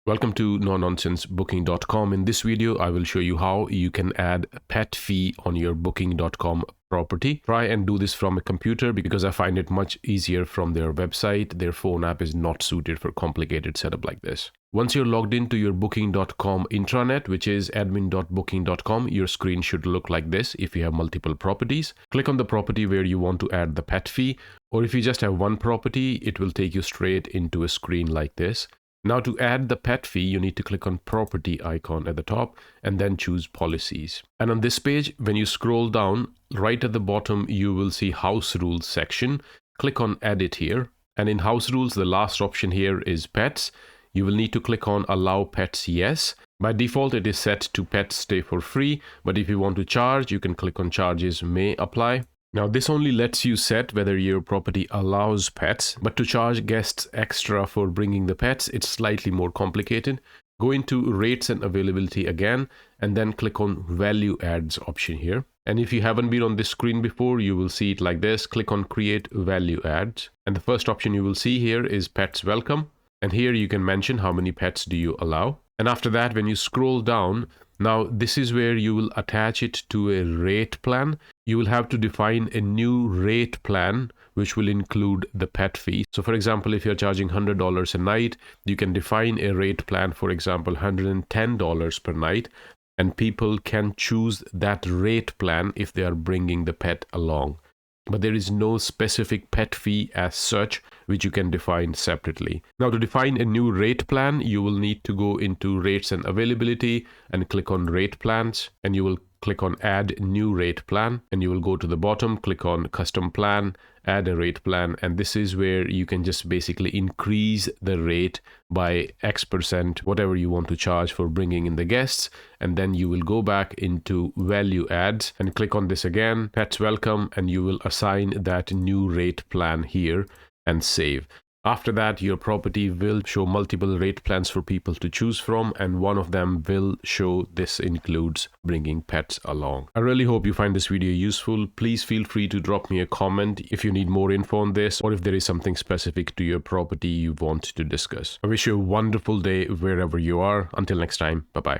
Welcome to nononsensebooking.com. In this video, I will show you how you can add a pet fee on your booking.com property. Try and do this from a computer because I find it much easier from their website. Their phone app is not suited for complicated setup like this. Once you're logged into your booking.com intranet, which is admin.booking.com, your screen should look like this if you have multiple properties. Click on the property where you want to add the pet fee, or if you just have one property, it will take you straight into a screen like this. Now to add the pet fee, you need to click on property icon at the top and then choose policies. And on this page, when you scroll down, right at the bottom, you will see house rules section. Click on edit here. And in house rules, the last option here is pets. You will need to click on allow pets yes. By default, it is set to pets stay for free. But if you want to charge, you can click on charges may apply. Now, this only lets you set whether your property allows pets, but to charge guests extra for bringing the pets, it's slightly more complicated. Go into rates and availability again, and then click on value adds option here. And if you haven't been on this screen before, you will see it like this. Click on create value adds. And the first option you will see here is pets welcome. And here you can mention how many pets do you allow. And after that, when you scroll down, now this is where you will attach it to a rate plan. You will have to define a new rate plan, which will include the pet fee. So for example, if you're charging $100 a night, you can define a rate plan, for example, $110 per night, and people can choose that rate plan if they are bringing the pet along. But there is no specific pet fee as such, which you can define separately. Now, to define a new rate plan, you will need to go into rates and availability and click on rate plans, and you will click on add new rate plan, and you will go to the bottom, click on custom plan, add a rate plan, and this is where you can just basically increase the rate by X%, whatever you want to charge for bringing in the guests. And then you will go back into value adds and click on this again, pets welcome, and you will assign that new rate plan here and save. After that, your property will show multiple rate plans for people to choose from, and one of them will show this includes bringing pets along. I really hope you find this video useful. Please feel free to drop me a comment if you need more info on this, or if there is something specific to your property you want to discuss. I wish you a wonderful day wherever you are. Until next time, bye-bye.